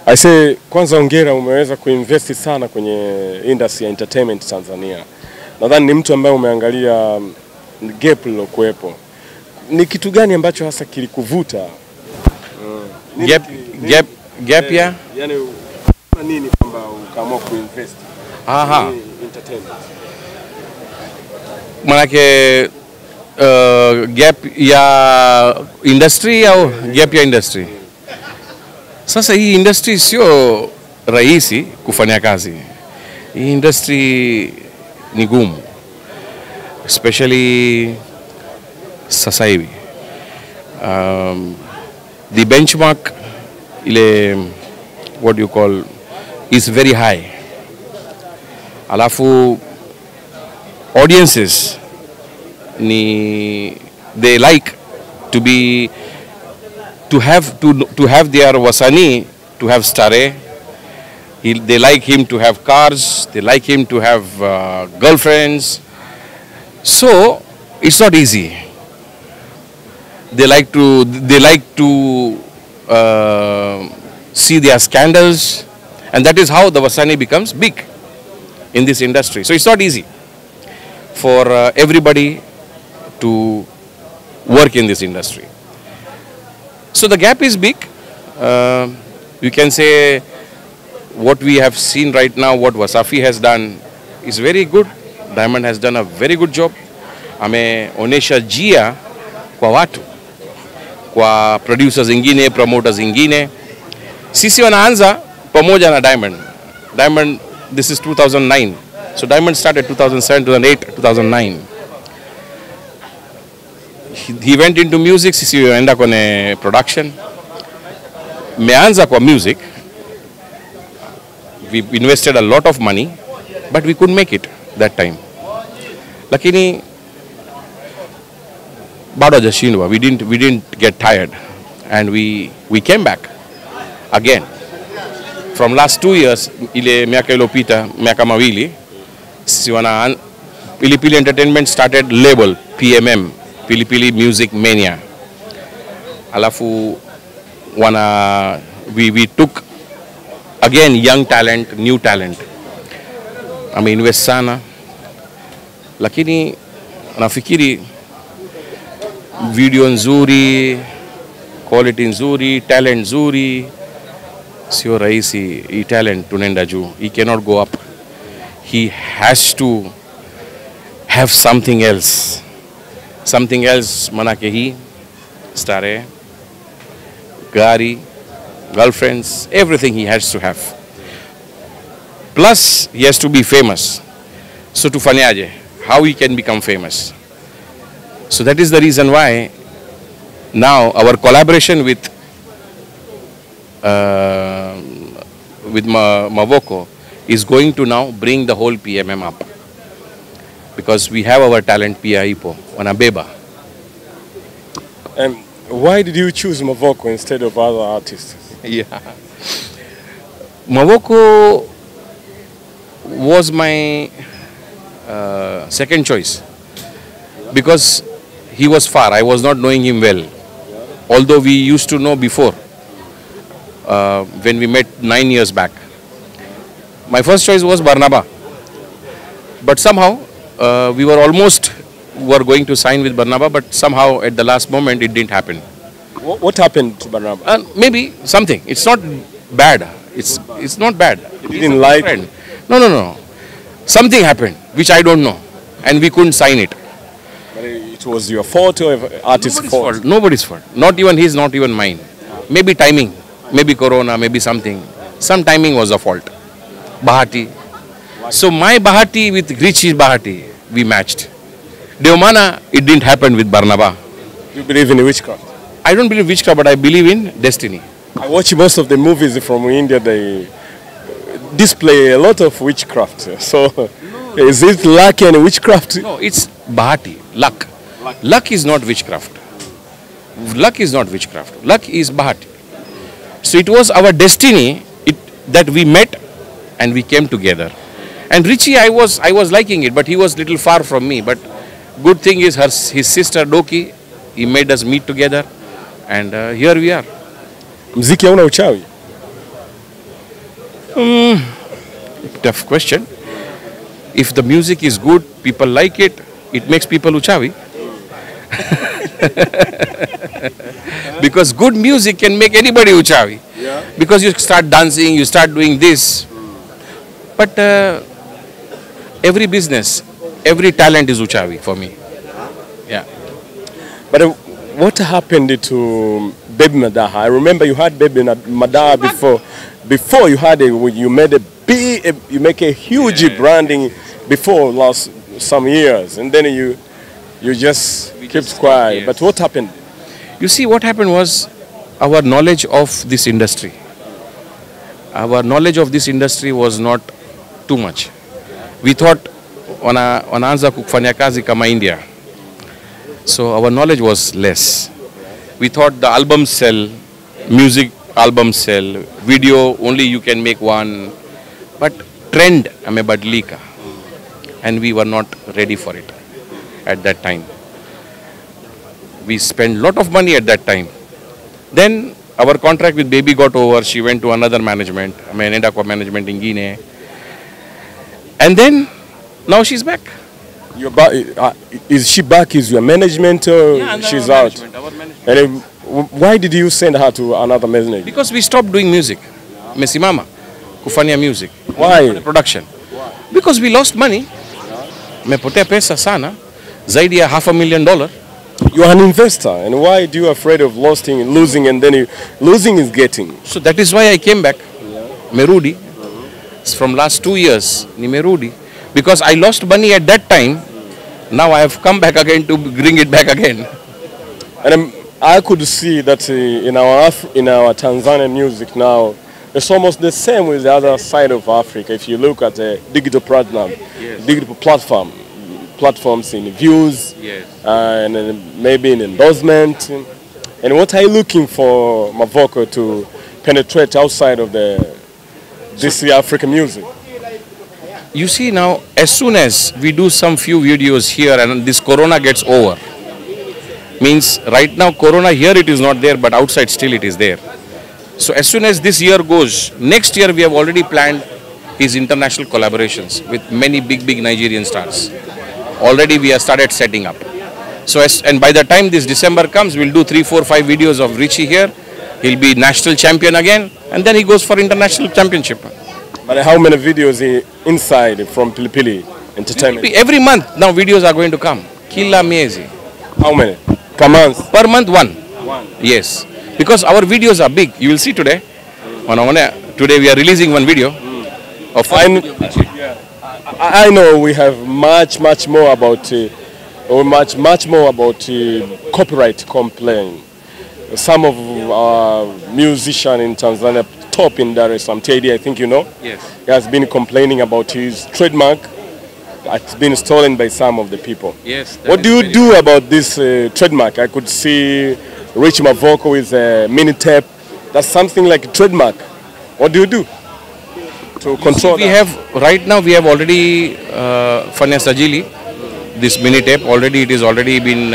I say kwanza hongera, umeweza kuinvest sana kwenye industry ya entertainment Tanzania. Nadhani ni mtu ambaye umeangalia gap lilokuepo. Ni kitu gani ambacho hasa kilikuvuta? Gap ya? Yani nini kwamba ukaamua kuinvest entertainment? Manake gap ya industry au gap ya industry? Sasa hii industry sio rahisi kufanya kazi. Hii industry ni gumu. Especially sasa hivi. The benchmark what you call is very high. Alafu audiences they like to have their Wasanii to have Stare. They like him to have cars. They like him to have girlfriends. So it's not easy. They like to see their scandals, and that is how the Wasanii becomes big in this industry. So it's not easy for everybody to work in this industry. So the gap is big. You can say what we have seen right now, what Wasafi has done is very good. Diamond has done a very good job. Ameonesha jia kwa watu, kwa producers ingine, promoters ingine. Sisi wanaanza pamoja na Diamond. Diamond, this is 2009. So Diamond started 2007, 2008, 2009. He went into music, sisi wenda kwenye production. Meanza kwa music. We invested a lot of money, but we couldn't make it that time. Lakini bado hajashindwa. We didn't get tired, and we came back again. From last 2 years, ile miaka iliyopita, miaka mawili, sisi wana Pilipili Entertainment started label PMM, Pilipili Music Mania. Alafu we took again young talent, new talent. Invest sana. Lakini nafikiri video nzuri, quality nzuri, talent nzuri, sio rahisi. Hii talent tunaenda juu. He cannot go up. He has to have something else. Something else manake hii, Stare, gari, girlfriends, everything he has to have. Plus, he has to be famous. So tufanyaje? How he can become famous? So that is the reason why now our collaboration with Mavoko is going to now bring the whole PMM up. Because we have our talent Pia Ipo, Wanabeba. And why did you choose Mavoko instead of other artists? Yeah. Mavoko was my second choice. Because he was far. I was not knowing him well. Although we used to know before, when we met 9 years back. My first choice was Barnaba. But somehow, we were going to sign with Barnaba, but somehow at the last moment it didn't happen. What happened to Barnaba? Maybe something. It's not bad. It's not bad. You didn't like it? No. Something happened, which I don't know. And we couldn't sign it. But it was your fault or artist's fault? Nobody's fault. Not even his, not even mine. Maybe timing. Maybe Corona, maybe something. Some timing was a fault. Bahati. So my Bahati with Richie's Bahati, we matched. Deomana, it didn't happen with Barnaba. You believe in witchcraft? I don't believe in witchcraft, but I believe in destiny. I watch most of the movies from India. They display a lot of witchcraft. So, is it luck and witchcraft? No, it's Bahati, luck. Luck is not witchcraft. Luck is not witchcraft. Luck is Bahati. So it was our destiny that we met and we came together. And Richie, I was liking it, but he was little far from me. But good thing is his sister Doki, he made us meet together, and here we are. Mziki hauna uchawi? Tough question. If the music is good, people like it, it makes people uchavi. Because good music can make anybody uchavi. Yeah. Because you start dancing, you start doing this. But every business, every talent is uchavi for me. Yeah. But what happened to Baby Madaha? I remember you had Baby Madaha before. Before you had you made a big, you make a huge branding before last some years, and then you just kept quiet. Yes. But what happened? You see, what happened was our knowledge of this industry. Our knowledge of this industry was not too much. We thought wanaanza kufanya kazi kama India. So our knowledge was less. We thought the albums sell, music albums sell, video only you can make one. But trend amebadilika, and we were not ready for it at that time. We spent a lot of money at that time. Then our contract with Baby got over. She went to another management, Nenda kwa management in Guinea. And then now she's back. You're is she back? Is your management or she's out? Our management. And why did you send her to another management? Because we stopped doing music. Mesimama kufanya music. Why? Production. Because we lost money. Mepotea pesa sana. Zaidi ya $500,000. You are an investor, and why do you afraid of losing, and then losing is getting? So that is why I came back. Merudi. From last 2 years, ni Merudi. Because I lost money at that time. Now I have come back again to bring it back again. And I could see that in our Tanzanian music now, it's almost the same with the other side of Africa. If you look at the digital platforms in views, and maybe in endorsement. And what are you looking for Mavoko to penetrate outside of this African music? You see now, as soon as we do some few videos here and this corona gets over, means right now corona here it is not there, but outside still it is there. So as soon as this year goes, next year we have already planned is international collaborations with many big Nigerian stars. Already we have started setting up. So and by the time this December comes, we'll do 3, 4, 5 videos of Richie here. He'll be national champion again, and then he goes for international championship. But how many videos inside from Pilipili Entertainment? Every month now videos are going to come. Kila miezi. How many? Per month? Per month one. Yes. Because our videos are big. You will see today. Today we are releasing one video. Of I know we have much more about copyright complaint. Some of our musicians in Tanzania, top in Dar es Salaam, Teddy, I think you know. Yes. He has been complaining about his trademark. It's been stolen by some of the people. Yes. What do you do about this trademark? I could see Rich Mavoko with a mini tape. That's something like a trademark. What do you do to control that? Right now we have already Fanya Sajili, this mini tape. Already it is already been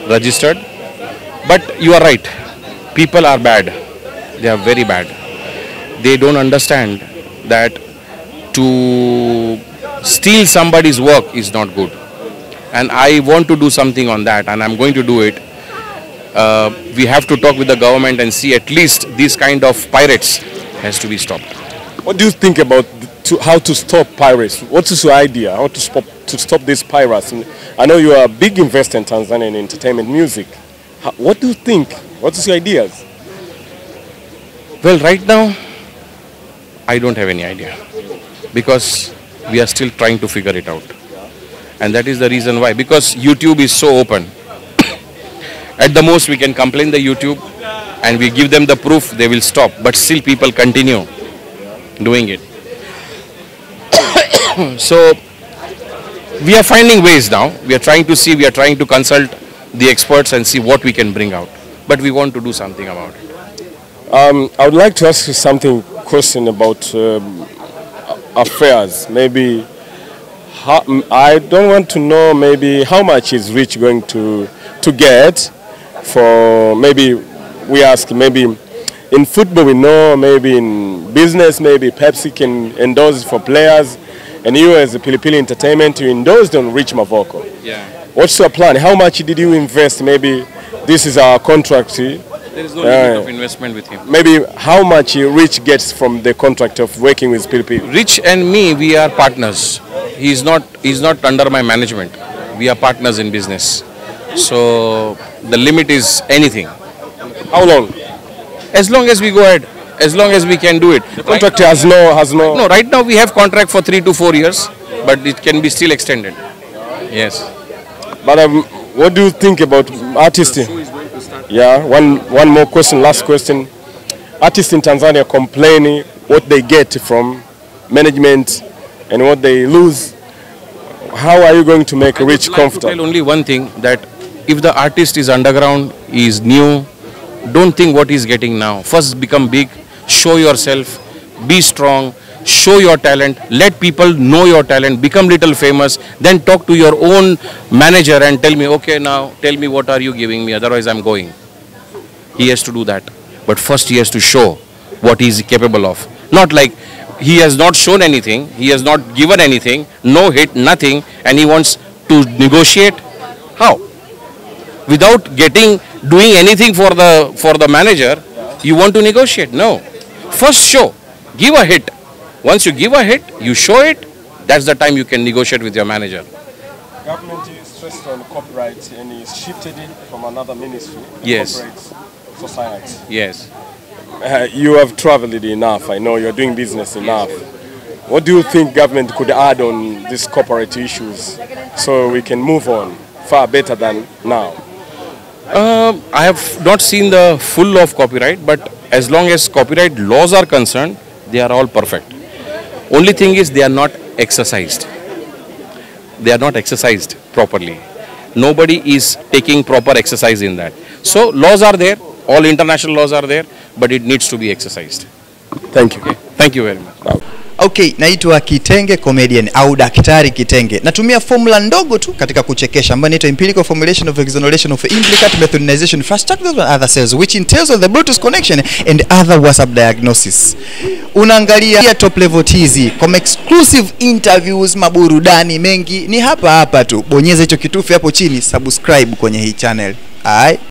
registered. But you are right. People are bad. They are very bad. They don't understand that to steal somebody's work is not good. And I want to do something on that, and I'm going to do it. We have to talk with the government and see at least these kind of pirates has to be stopped. What do you think about how to stop pirates? What is your idea? How to stop these pirates? And I know you are a big investor in Tanzania in entertainment music. What do you think? What is your ideas? Well, right now, I don't have any idea because we are still trying to figure it out. And that is the reason why. Because YouTube is so open. At the most, we can complain the YouTube and we give them the proof, they will stop. But still people continue doing it. So, we are finding ways now. We are trying to see, we are trying to consult the experts and see what we can bring out. But we want to do something about it. I would like to ask you question about affairs. Maybe, I don't want to know maybe how much is Rich going to get for, maybe we ask, maybe in football we know, maybe in business, maybe Pepsi can endorse for players, and you as a Pilipili Entertainment, you endorsed on Rich Mavoko. Yeah. What's your plan? How much did you invest? Maybe this is our contract. There is no limit of investment with him. Maybe how much Rich gets from the contract of working with Pilipili? Rich and me, we are partners. He's not under my management. We are partners in business. So the limit is anything. How long? As long as we go ahead, as long as we can do it. The contract has no. No, right now we have contract for 3 to 4 years, but it can be still extended. Yes. But what do you think about artists? Yeah, one more question, last question. Artists in Tanzania complaining what they get from management and what they lose. How are you going to make Rich comfortable? I will tell only one thing, that if the artist is underground, is new, don't think what he's getting now. First become big, show yourself, be strong, show your talent, let people know your talent, become little famous, then talk to your own manager and tell me, okay, now tell me what are you giving me, otherwise I'm going. He has to do that. But first he has to show what he is capable of. Not like he has not shown anything, he has not given anything, no hit, nothing, and he wants to negotiate. How? Without doing anything for the manager, you want to negotiate? No. First show, give a hit. Once you give a hit, you show it, that's the time you can negotiate with your manager. Government is stressed on copyright and is shifted it from another ministry. Yes. Copyright society. Yes. You have traveled enough. I know you're doing business enough. What do you think government could add on these corporate issues so we can move on far better than now? I have not seen the full of copyright, but as long as copyright laws are concerned, they are all perfect. Only thing is they are not exercised. They are not exercised properly. Nobody is taking proper exercise in that. So laws are there, all international laws are there, but it needs to be exercised. Thank you. Okay. Thank you very much. Okay, naitwa Kitenge comedian au Daktari Kitenge. Natumia formula ndogo tu katika kuchekesha ambayo inaitwa empirical formulation of exoneration of implicate methodization infrastructures and other cells, which entails the Bluetooth connection and other WhatsApp diagnosis. Unaangalia Top Level TZ kwa exclusive interviews, maburudani mengi ni hapa tu. Bonyeza hicho kitufe hapo chini, subscribe kwenye hii channel. Hai.